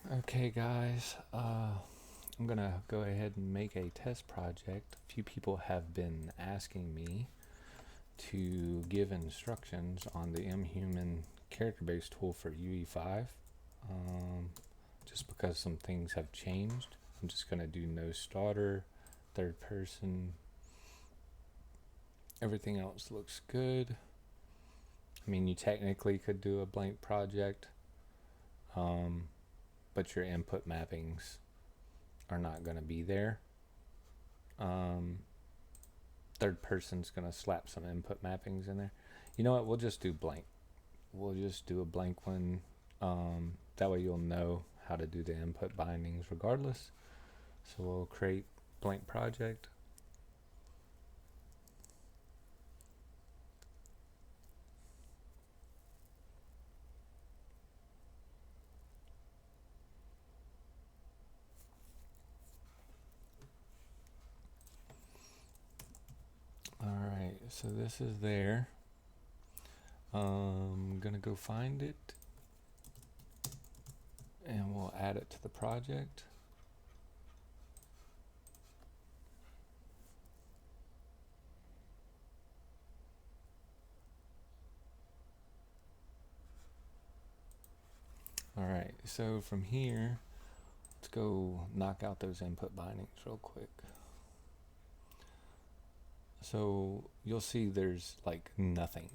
Okay, guys, I'm gonna go ahead and make a test project. A few people have been asking me to give instructions on the Mhuman character base tool for UE5. Um, just because some things have changed, I'm just gonna do no starter, third person. Everything else looks good. I mean, you technically could do a blank project, but your input mappings are not going to be there. Um, third person's going to slap some input mappings in there. You know what? We'll just do blank. We'll just do a blank one. That way you'll know how to do the input bindings regardless. So we'll create blank project. Alright, so this is there. I'm gonna go find it and we'll add it to the project. Alright, so from here, let's go knock out those input bindings real quick. So you'll see there's like nothing,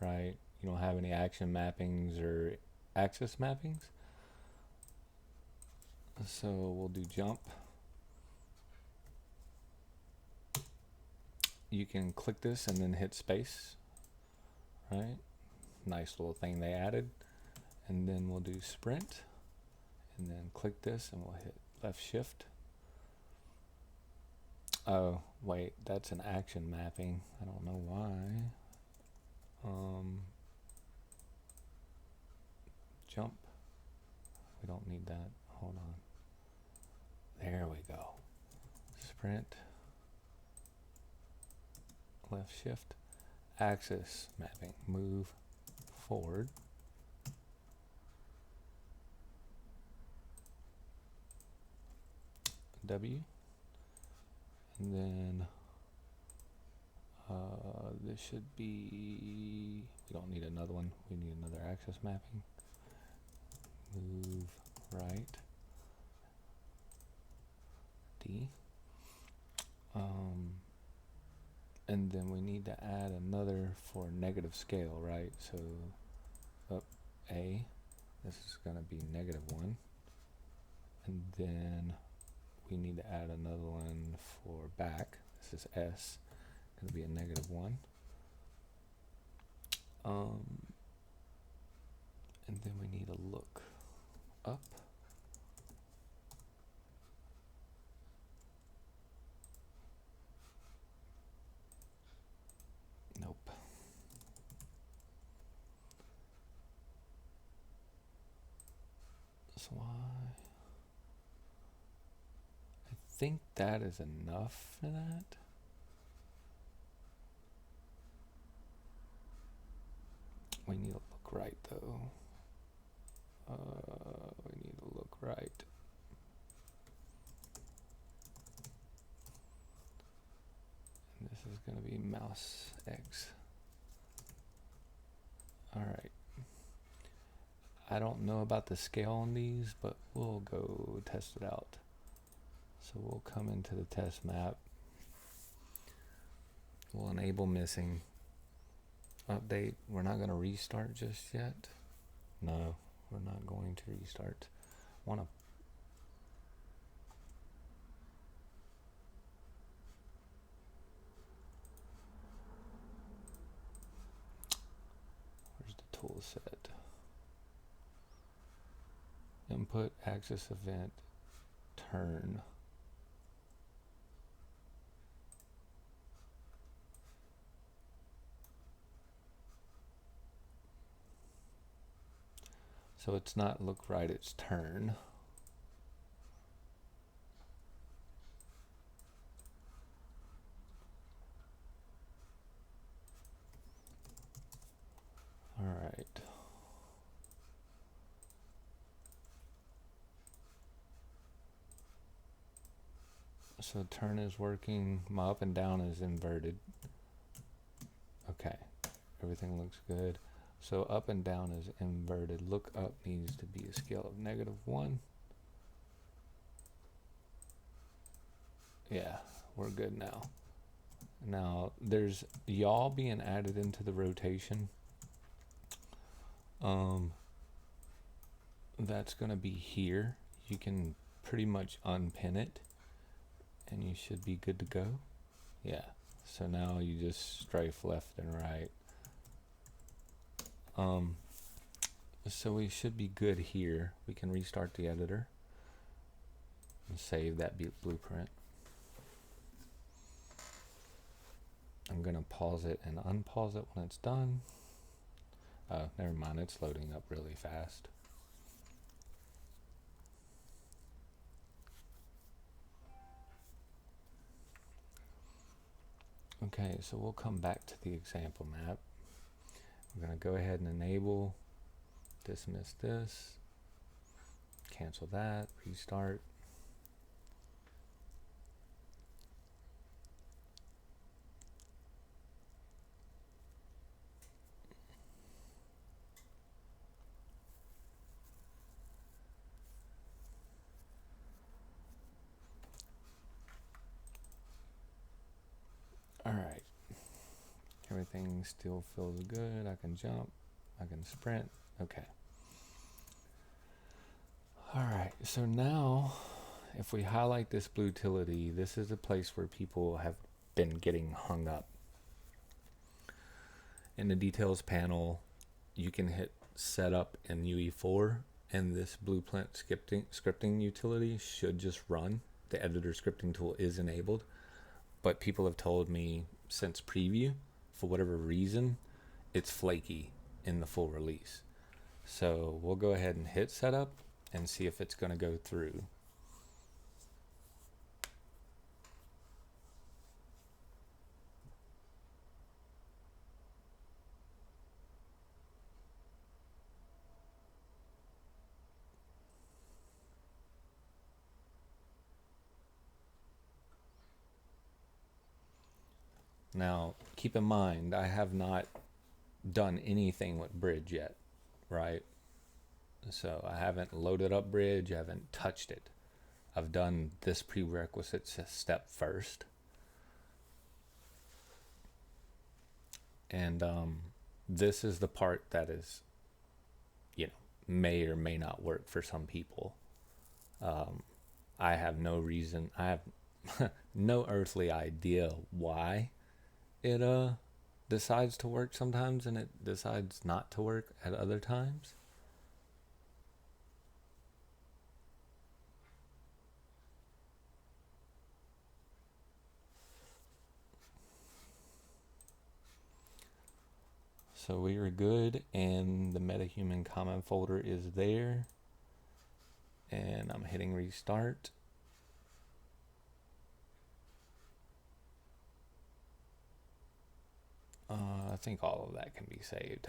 right? You don't have any action mappings or axis mappings. So we'll do jump. You can click this and then hit space, right? Nice little thing they added. And then we'll do sprint and then click this and we'll hit left shift. Oh, wait, that's an action mapping. I don't know why. Jump. We don't need that. Hold on. There we go. Sprint. Left shift. Axis mapping. Move forward. W. And then this should be, we don't need another one. We need another axis mapping. Move right. D. And then we need to add another for negative scale, right? So up A, this is going to be -1. And then we need to add another one for back. This is S, going to be a -1. And then we need to look up. Nope. That's why. I think that is enough for that. We need to look right though. We need to look right. And this is going to be mouse X. Alright. I don't know about the scale on these, but we'll go test it out. So we'll come into the test map. We'll enable missing. Update. We're not going to restart just yet. No, we're not going to restart. Where's the tool set? Input axis event turn. So it's not look right, it's turn. All right. So turn is working. My up and down is inverted. Okay, everything looks good. So up and down is inverted. Look up needs to be a scale of -1. Yeah, we're good now. Now there's yaw being added into the rotation. That's gonna be here. You can pretty much unpin it and you should be good to go. Yeah, so now you just strafe left and right. So we should be good here. We can restart the editor and save that blueprint. I'm gonna pause it and unpause it when it's done. Oh, never mind, it's loading up really fast. Okay, so we'll come back to the example map. We're gonna go ahead and enable, dismiss this, cancel that, restart. All right, everything still feels good. I can jump, I can sprint. Okay. All right, so now if we highlight this blue utility, this is a place where people have been getting hung up. In the details panel, you can hit setup in UE4 and this blueprint scripting utility should just run. The editor scripting tool is enabled, but people have told me since preview, for whatever reason, it's flaky in the full release. So we'll go ahead and hit setup and see if it's going to go through. Now, keep in mind, I have not done anything with Bridge yet, right? So I haven't loaded up Bridge, I haven't touched it. I've done this prerequisite step first. And this is the part that is, may or may not work for some people. I have no reason, I have no earthly idea why it decides to work sometimes and it decides not to work at other times. So we are good, and the Metahuman common folder is there. And I'm hitting restart. I think all of that can be saved.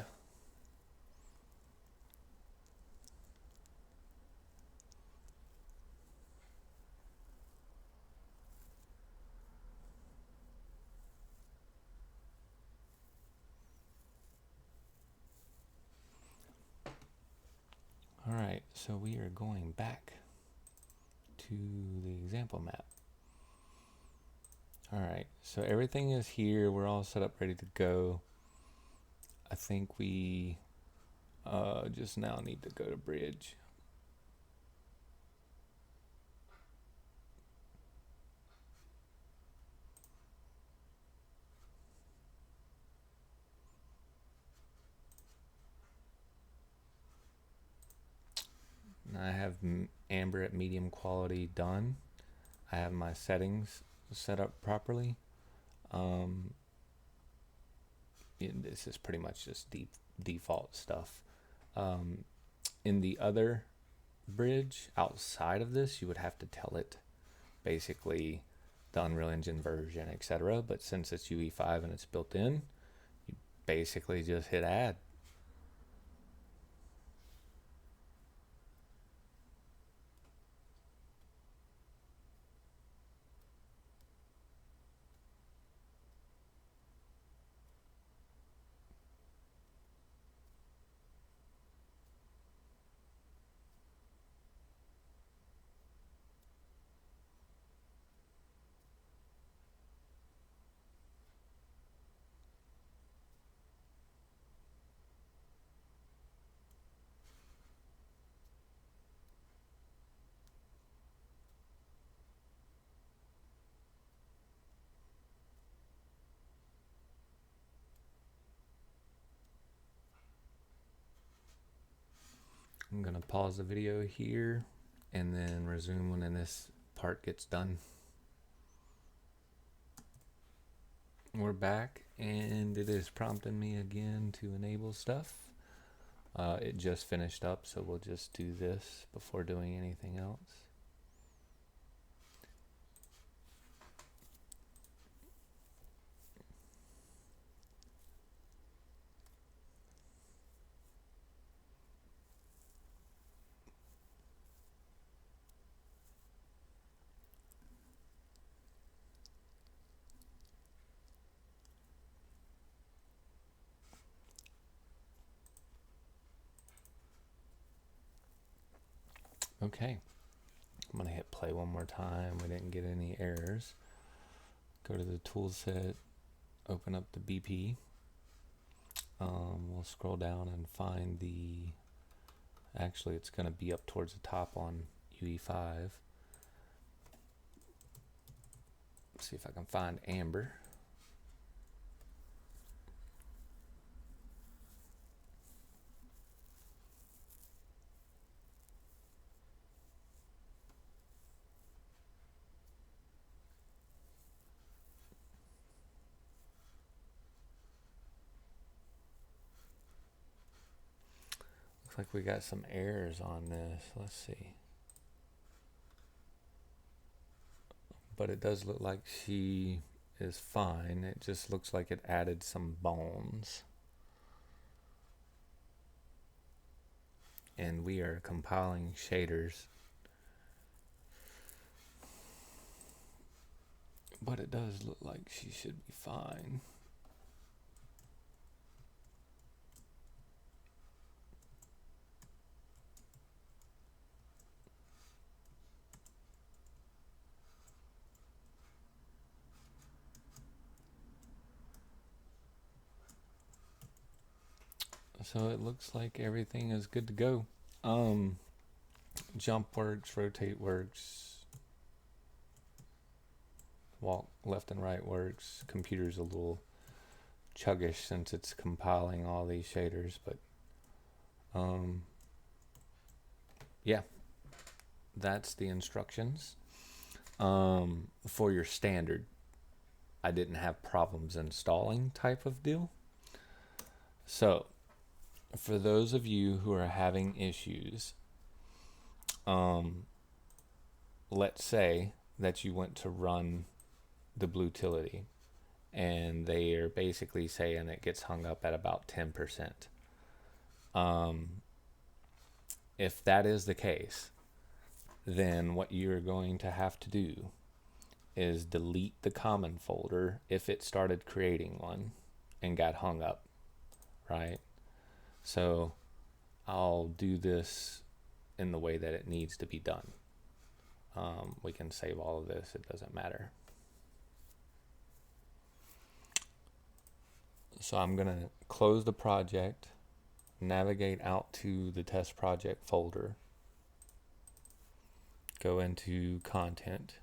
All right, so we are going back to the example map. All right, so everything is here. We're all set up, ready to go. I think we just now need to go to Bridge. I have Amber at medium quality done. I have my settings set up properly. This is pretty much just default stuff. In the other bridge, outside of this, you would have to tell it basically the Unreal Engine version, etc. But since it's UE5 and it's built in, you basically just hit add. I'm gonna pause the video here and then resume when this part gets done. We're back and it is prompting me again to enable stuff. It just finished up, so we'll just do this before doing anything else. Okay, I'm gonna hit play one more time. We didn't get any errors. Go to the tool set, open up the BP. We'll scroll down and find the, actually it's gonna be up towards the top on UE5. Let's see if I can find Amber. Looks like we got some errors on this. Let's see. But it does look like she is fine. It just looks like it added some bones. And we are compiling shaders. But it does look like she should be fine. So it looks like everything is good to go. Jump works, rotate works, walk left and right works. Computer's a little chuggish since it's compiling all these shaders, but yeah, that's the instructions. For your standard, I didn't have problems installing type of deal. So for those of you who are having issues, let's say that you went to run the Blutility and they are basically saying it gets hung up at about 10%. If that is the case, then what you're going to have to do is delete the common folder if it started creating one and got hung up, right? So I'll do this in the way that it needs to be done. We can save all of this, it doesn't matter. So I'm gonna close the project, navigate out to the test project folder, go into content,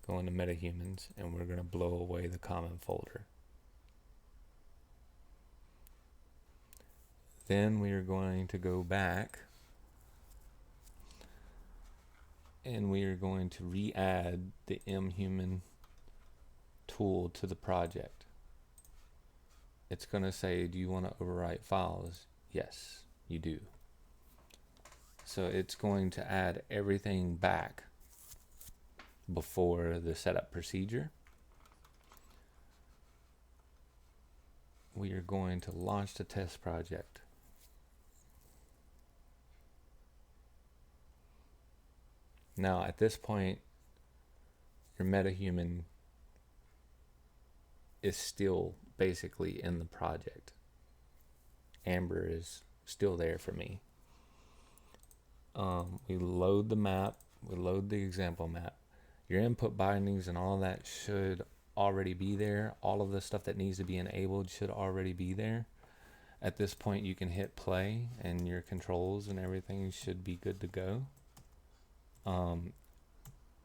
go into Metahumans, and we're gonna blow away the common folder. Then we are going to go back and we are going to re-add the Mhuman tool to the project. It's going to say, do you want to overwrite files? Yes, you do. So it's going to add everything back before the setup procedure. We are going to launch the test project. Now at this point, your Metahuman is still basically in the project. Amber is still there for me. We load the map, we load the example map. Your input bindings and all that should already be there. All of the stuff that needs to be enabled should already be there. At this point you can hit play and your controls and everything should be good to go.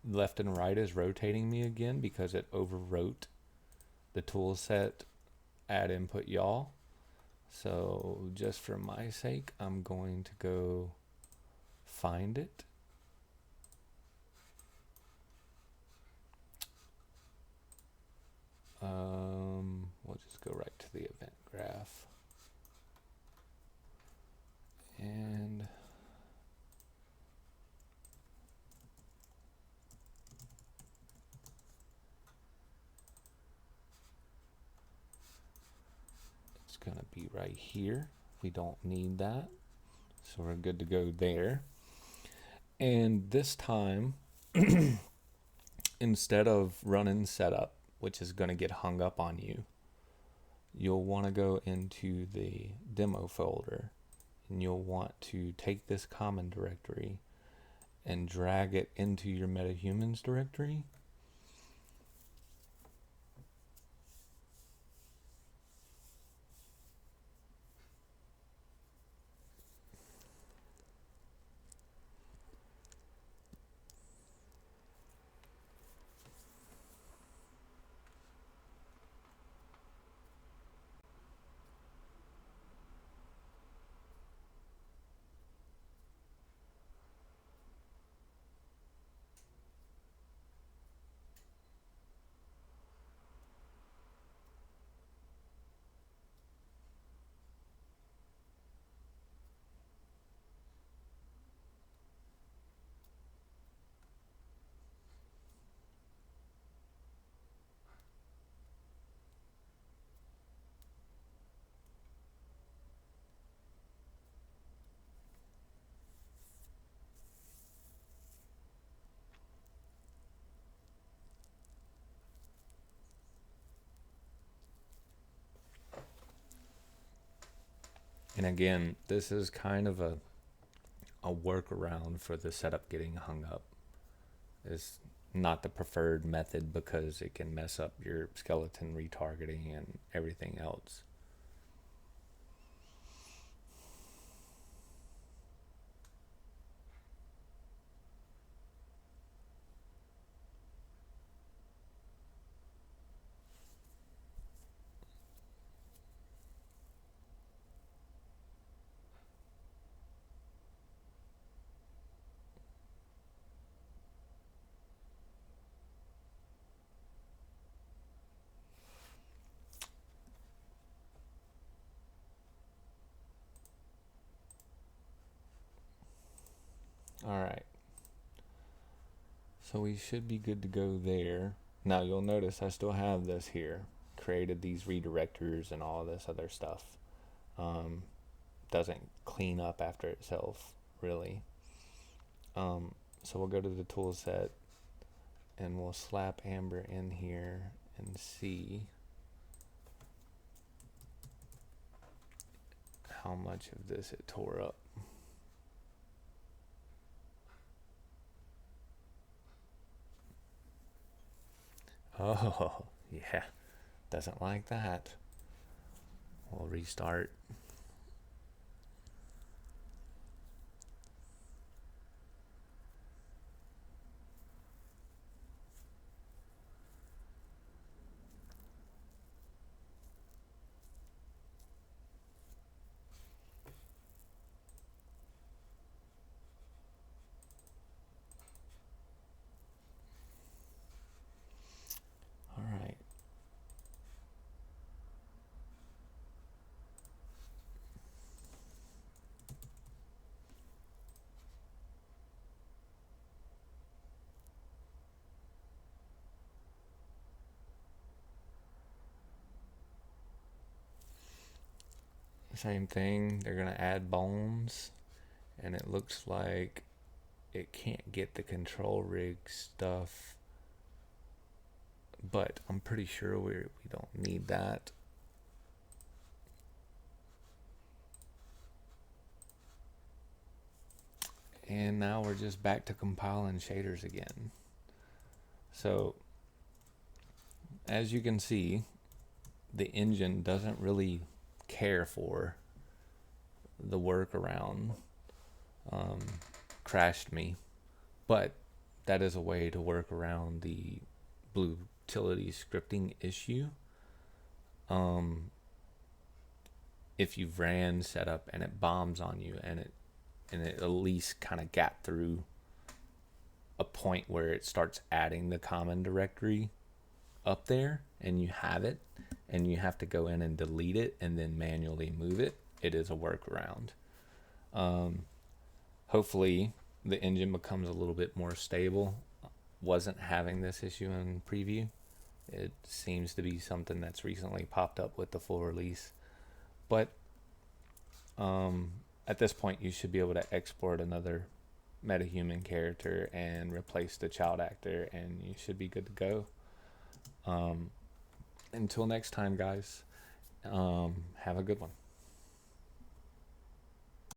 Left and right is rotating me again because it overwrote the tool set add input y'all. So just for my sake, I'm going to go find it. We'll just go right to the event graph. And it's going to be right here. We don't need that. So we're good to go there. And this time, instead of running setup, which is going to get hung up on you, you'll want to go into the demo folder, and you'll want to take this common directory and drag it into your Metahumans directory. And again, this is kind of a workaround for the setup getting hung up. It's not the preferred method because it can mess up your skeleton retargeting and everything else. All right. So we should be good to go there. Now you'll notice I still have this here. Created these redirectors and all this other stuff. Doesn't clean up after itself, really. So we'll go to the tool set and we'll slap Amber in here and see how much of this it tore up. Oh, yeah, doesn't like that. We'll restart. All right. Same thing, they're gonna add bones, and it looks like it can't get the control rig stuff, but I'm pretty sure we don't need that. And now we're just back to compiling shaders again. So as you can see, the engine doesn't really care for the workaround. Crashed me, but that is a way to work around the blue utility scripting issue. If you've ran setup and it bombs on you and and it at least kind of got through a point where it starts adding the common directory up there, and you have it, and you have to go in and delete it and then manually move it, it is a workaround. Hopefully the engine becomes a little bit more stable. Wasn't having this issue in preview. It seems to be something that's recently popped up with the full release. But at this point, you should be able to export another Metahuman character and replace the child actor, and you should be good to go. Until next time, guys, have a good one.